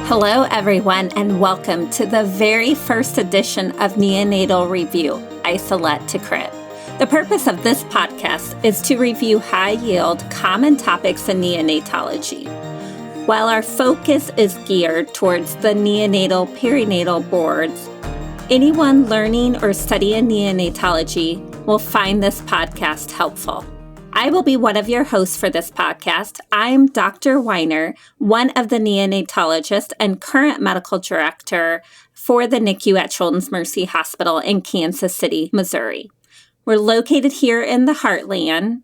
Hello, everyone, and welcome to the very first edition of Neonatal Review, Isolate to Crib. The purpose of this podcast is to review high-yield common topics in neonatology. While our focus is geared towards the neonatal perinatal boards, anyone learning or studying neonatology will find this podcast helpful. I will be one of your hosts for this podcast. I'm Dr. Weiner, one of the neonatologists and current medical director for the NICU at Children's Mercy Hospital in Kansas City, Missouri. We're located here in the Heartland,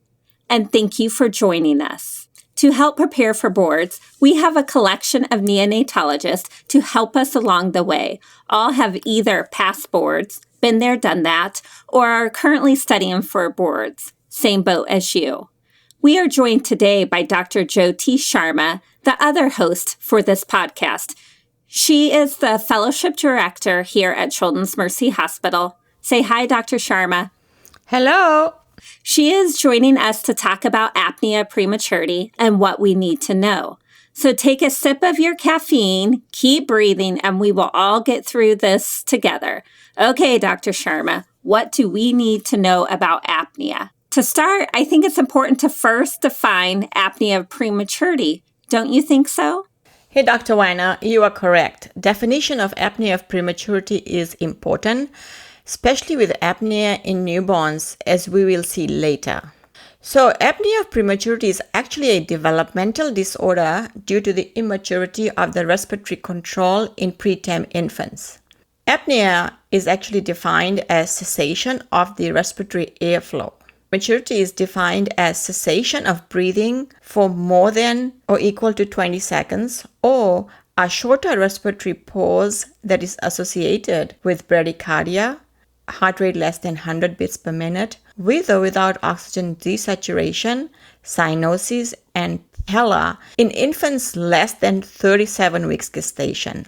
and thank you for joining us. To help prepare for boards, we have a collection of neonatologists to help us along the way. All have either passed boards, been there, done that, or are currently studying for boards. Same boat as you. We are joined today by Dr. Jyoti Sharma, the other host for this podcast. She is the fellowship director here at Children's Mercy Hospital. Say hi, Dr. Sharma. Hello. She is joining us to talk about apnea prematurity and what we need to know. So take a sip of your caffeine, keep breathing, and we will all get through this together. Okay, Dr. Sharma, what do we need to know about apnea? To start, I think it's important to first define apnea of prematurity. Don't you think so? Hey, Dr. Weiner, you are correct. Definition of apnea of prematurity is important, especially with apnea in newborns, as we will see later. So, apnea of prematurity is actually a developmental disorder due to the immaturity of the respiratory control in preterm infants. Apnea is actually defined as cessation of the respiratory airflow. Prematurity is defined as cessation of breathing for more than or equal to 20 seconds or a shorter respiratory pause that is associated with bradycardia, heart rate less than 100 beats per minute, with or without oxygen desaturation, cyanosis, and PELA in infants less than 37 weeks gestation.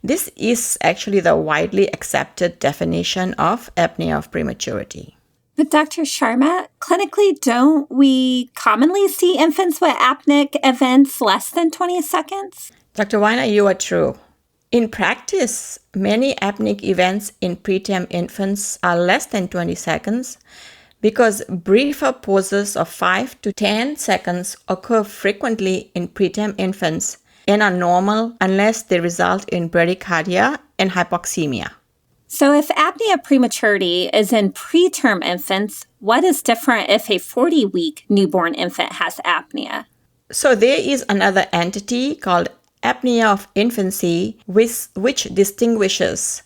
This is actually the widely accepted definition of apnea of prematurity. But Dr. Sharma, clinically, don't we commonly see infants with apneic events less than 20 seconds? Dr. Weiner, you are true. In practice, many apneic events in preterm infants are less than 20 seconds because briefer pauses of 5 to 10 seconds occur frequently in preterm infants and are normal unless they result in bradycardia and hypoxemia. So if apnea prematurity is in preterm infants, what is different if a 40-week newborn infant has apnea? So there is another entity called apnea of infancy, which distinguishes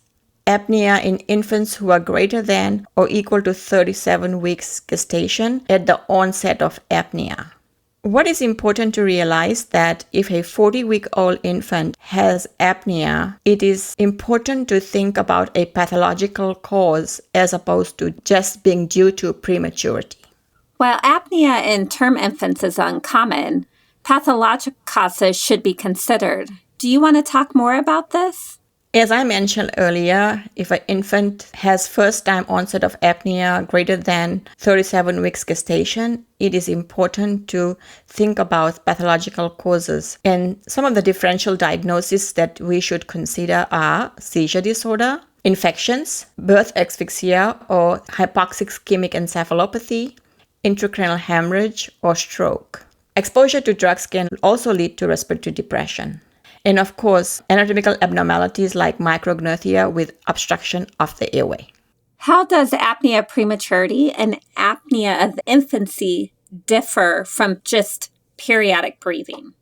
apnea in infants who are greater than or equal to 37 weeks gestation at the onset of apnea. What is important to realize that if a 40-week-old infant has apnea, it is important to think about a pathological cause as opposed to just being due to prematurity. While apnea in term infants is uncommon, pathologic causes should be considered. Do you want to talk more about this? As I mentioned earlier, if an infant has first-time onset of apnea greater than 37 weeks gestation, it is important to think about pathological causes. And some of the differential diagnoses that we should consider are seizure disorder, infections, birth asphyxia or hypoxic ischemic encephalopathy, intracranial hemorrhage, or stroke. Exposure to drugs can also lead to respiratory depression. And of course, anatomical abnormalities like micrognathia with obstruction of the airway. How does apnea prematurity and apnea of infancy differ from just periodic breathing?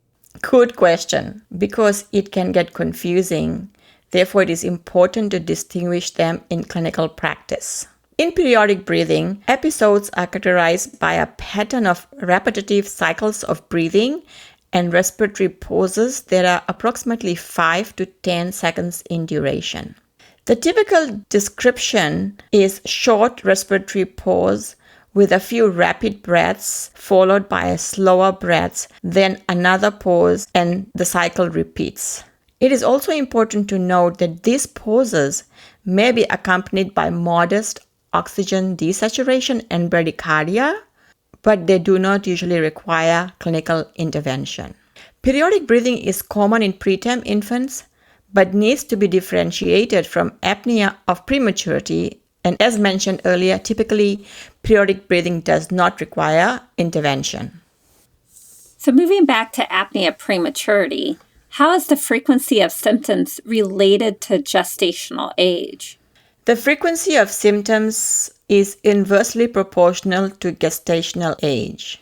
Good question, because it can get confusing. Therefore, it is important to distinguish them in clinical practice. In periodic breathing, episodes are characterized by a pattern of repetitive cycles of breathing and respiratory pauses that are approximately 5 to 10 seconds in duration. The typical description is short respiratory pause with a few rapid breaths followed by a slower breath, then another pause, and the cycle repeats. It is also important to note that these pauses may be accompanied by modest oxygen desaturation and bradycardia, but they do not usually require clinical intervention. Periodic breathing is common in preterm infants, but needs to be differentiated from apnea of prematurity. And as mentioned earlier, typically periodic breathing does not require intervention. So moving back to apnea prematurity, how is the frequency of symptoms related to gestational age? The frequency of symptoms is inversely proportional to gestational age.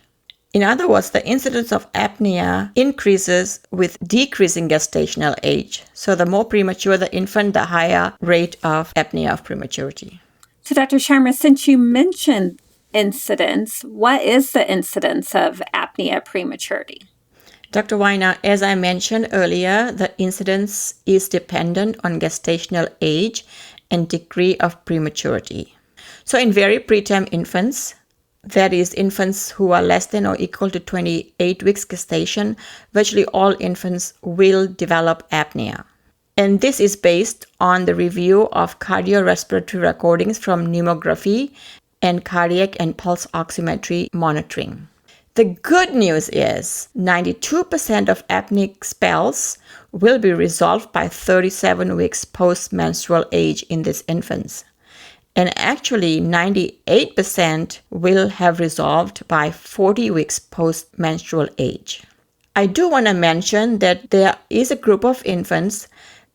In other words, the incidence of apnea increases with decreasing gestational age. So the more premature the infant, the higher rate of apnea of prematurity. So Dr. Sharma, since you mentioned incidence, what is the incidence of apnea prematurity? Dr. Weiner, as I mentioned earlier, the incidence is dependent on gestational age and degree of prematurity. So in very preterm infants, that is, infants who are less than or equal to 28 weeks gestation, virtually all infants will develop apnea. And this is based on the review of cardiorespiratory recordings from pneumography and cardiac and pulse oximetry monitoring. The good news is 92% of apneic spells will be resolved by 37 weeks post-menstrual age in these infants. And actually, 98% will have resolved by 40 weeks post-menstrual age. I do want to mention that there is a group of infants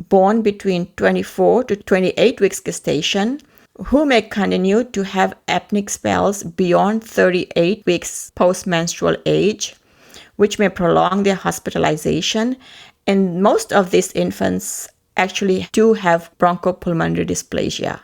born between 24 to 28 weeks gestation who may continue to have apneic spells beyond 38 weeks post-menstrual age, which may prolong their hospitalization. And most of these infants actually do have bronchopulmonary dysplasia.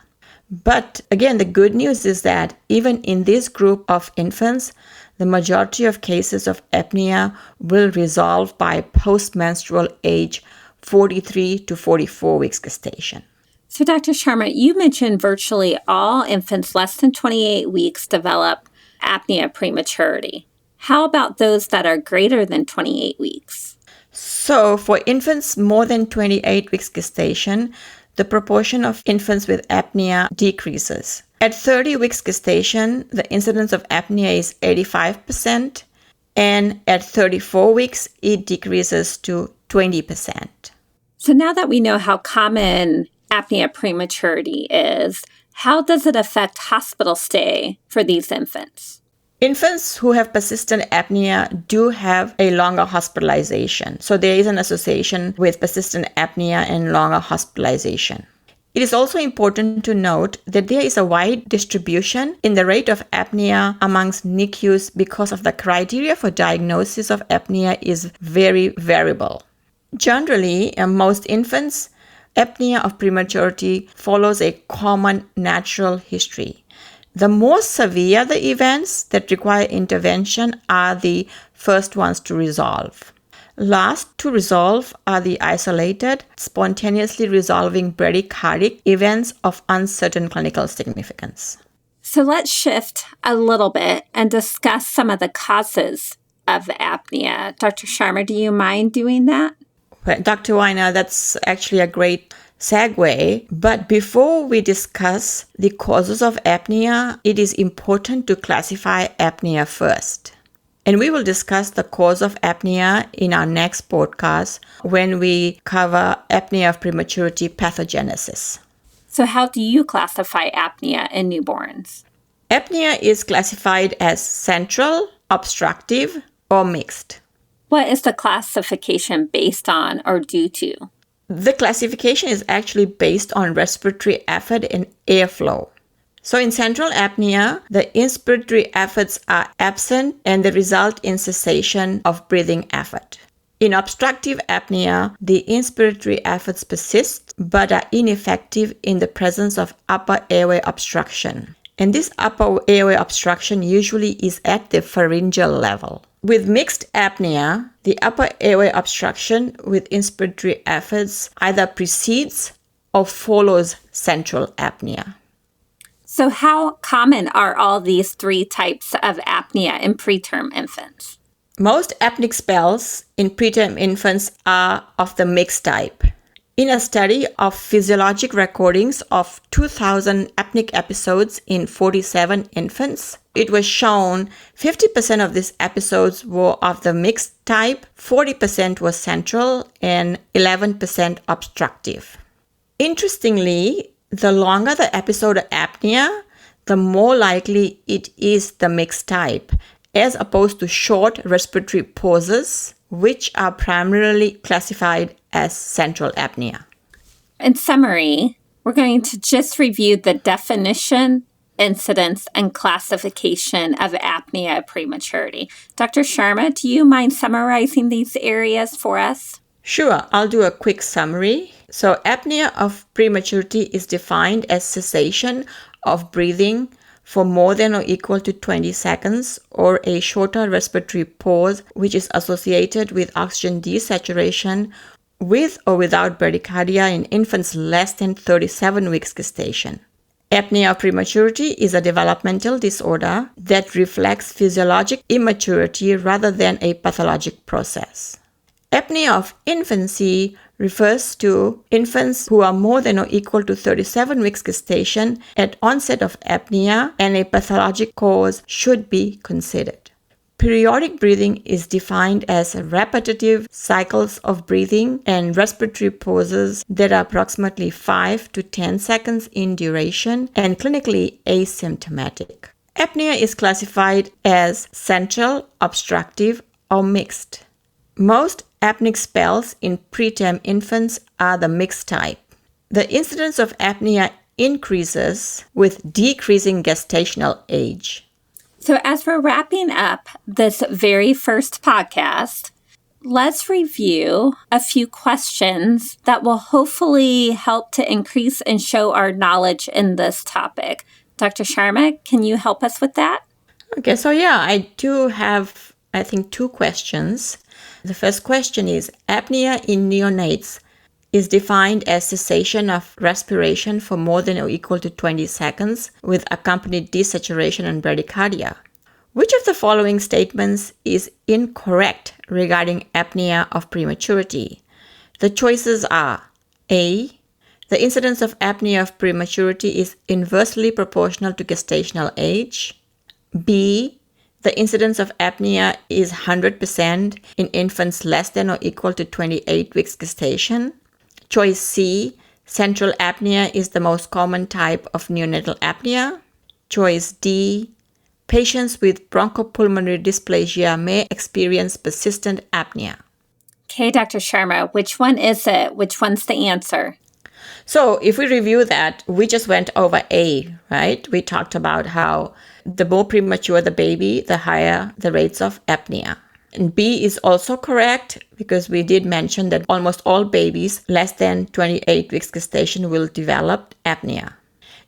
But again, the good news is that even in this group of infants, the majority of cases of apnea will resolve by post-menstrual age 43 to 44 weeks gestation. So Dr. Sharma, you mentioned virtually all infants less than 28 weeks develop apnea prematurity. How about those that are greater than 28 weeks? So for infants more than 28 weeks gestation, the proportion of infants with apnea decreases. At 30 weeks gestation, the incidence of apnea is 85%, and at 34 weeks, it decreases to 20%. So now that we know how common apnea prematurity is, how does it affect hospital stay for these infants? Infants who have persistent apnea do have a longer hospitalization. So there is an association with persistent apnea and longer hospitalization. It is also important to note that there is a wide distribution in the rate of apnea amongst NICUs because of the criteria for diagnosis of apnea is very variable. Generally, in most infants, apnea of prematurity follows a common natural history. The more severe the events that require intervention are the first ones to resolve. Last to resolve are the isolated, spontaneously resolving bradycardic events of uncertain clinical significance. So let's shift a little bit and discuss some of the causes of apnea. Dr. Sharma, do you mind doing that? Well, Dr. Weiner, that's actually a great segue. But before we discuss the causes of apnea, it is important to classify apnea first. And we will discuss the cause of apnea in our next podcast when we cover apnea of prematurity pathogenesis. So how do you classify apnea in newborns? Apnea is classified as central, obstructive, or mixed. What is the classification based on or due to? The classification is actually based on respiratory effort and airflow. So in central apnea, the inspiratory efforts are absent and they result in cessation of breathing effort. In obstructive apnea, the inspiratory efforts persist but are ineffective in the presence of upper airway obstruction. And this upper airway obstruction usually is at the pharyngeal level. With mixed apnea, the upper airway obstruction with inspiratory efforts either precedes or follows central apnea. So how common are all these three types of apnea in preterm infants? Most apneic spells in preterm infants are of the mixed type. In a study of physiologic recordings of 2,000 apneic episodes in 47 infants, it was shown 50% of these episodes were of the mixed type, 40% was central, and 11% obstructive. Interestingly, the longer the episode of apnea, the more likely it is the mixed type, as opposed to short respiratory pauses, which are primarily classified as central apnea. In summary, we're going to just review the definition, incidence, and classification of apnea of prematurity. Dr. Sharma, do you mind summarizing these areas for us? Sure, I'll do a quick summary. So, apnea of prematurity is defined as cessation of breathing for more than or equal to 20 seconds or a shorter respiratory pause which is associated with oxygen desaturation with or without bradycardia in infants less than 37 weeks gestation. Apnea of prematurity is a developmental disorder that reflects physiologic immaturity rather than a pathologic process. Apnea of infancy refers to infants who are more than or equal to 37 weeks gestation at onset of apnea, and a pathologic cause should be considered. Periodic breathing is defined as repetitive cycles of breathing and respiratory pauses that are approximately 5 to 10 seconds in duration and clinically asymptomatic. Apnea is classified as central, obstructive, or mixed. Most apneic spells in preterm infants are the mixed type. The incidence of apnea increases with decreasing gestational age. So, as we're wrapping up this very first podcast, let's review a few questions that will hopefully help to increase and show our knowledge in this topic. Dr. Sharma, can you help us with that? Okay, so I do have, I think, 2 questions. The first question is, apnea in neonates is defined as cessation of respiration for more than or equal to 20 seconds with accompanied desaturation and bradycardia. Which of the following statements is incorrect regarding apnea of prematurity? The choices are A. The incidence of apnea of prematurity is inversely proportional to gestational age. B. The incidence of apnea is 100% in infants less than or equal to 28 weeks gestation. Choice C, central apnea is the most common type of neonatal apnea. Choice D, patients with bronchopulmonary dysplasia may experience persistent apnea. Okay, Dr. Sharma, which one is it? Which one's the answer? So if we review that, we just went over A, right? We talked about how the more premature the baby, the higher the rates of apnea. And B is also correct because we did mention that almost all babies less than 28 weeks gestation will develop apnea.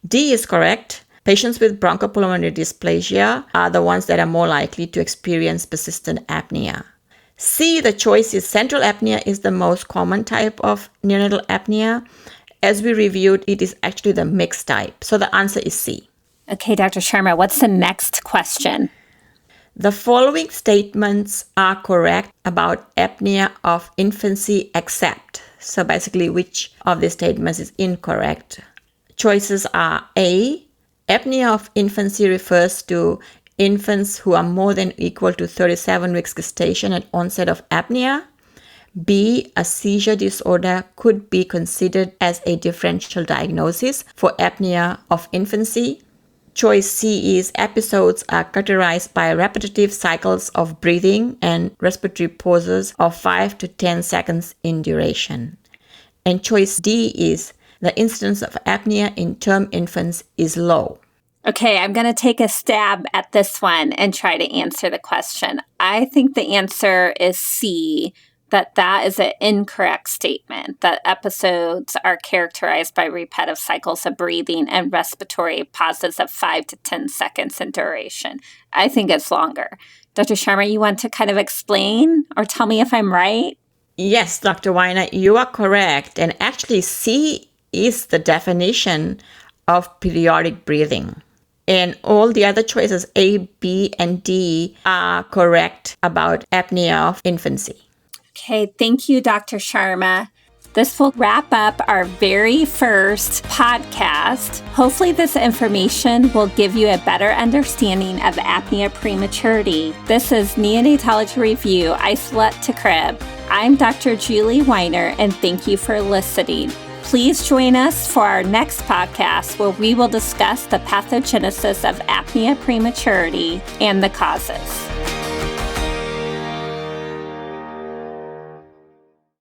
D is correct. Patients with bronchopulmonary dysplasia are the ones that are more likely to experience persistent apnea. C, the choice is central apnea is the most common type of neonatal apnea. As we reviewed, it is actually the mixed type. So the answer is C. Okay, Dr. Sharma, what's the next question? The following statements are correct about apnea of infancy except. So basically, which of these statements is incorrect? Choices are A. Apnea of infancy refers to infants who are more than or equal to 37 weeks gestation at onset of apnea. B, a seizure disorder could be considered as a differential diagnosis for apnea of infancy. Choice C is episodes are characterized by repetitive cycles of breathing and respiratory pauses of 5 to 10 seconds in duration. And choice D is the incidence of apnea in term infants is low. Okay, I'm going to take a stab at this one and try to answer the question. I think the answer is C, that is an incorrect statement, that episodes are characterized by repetitive cycles of breathing and respiratory pauses of 5 to 10 seconds in duration. I think it's longer. Dr. Sharma, you want to kind of explain or tell me if I'm right? Yes, Dr. Weiner, you are correct. And actually, C is the definition of periodic breathing. And all the other choices, A, B, and D, are correct about apnea of infancy. Okay, thank you, Dr. Sharma. This will wrap up our very first podcast. Hopefully this information will give you a better understanding of apnea prematurity. This is Neonatology Review, Isolette to Crib. I'm Dr. Julie Weiner, and thank you for listening. Please join us for our next podcast where we will discuss the pathogenesis of apnea prematurity and the causes.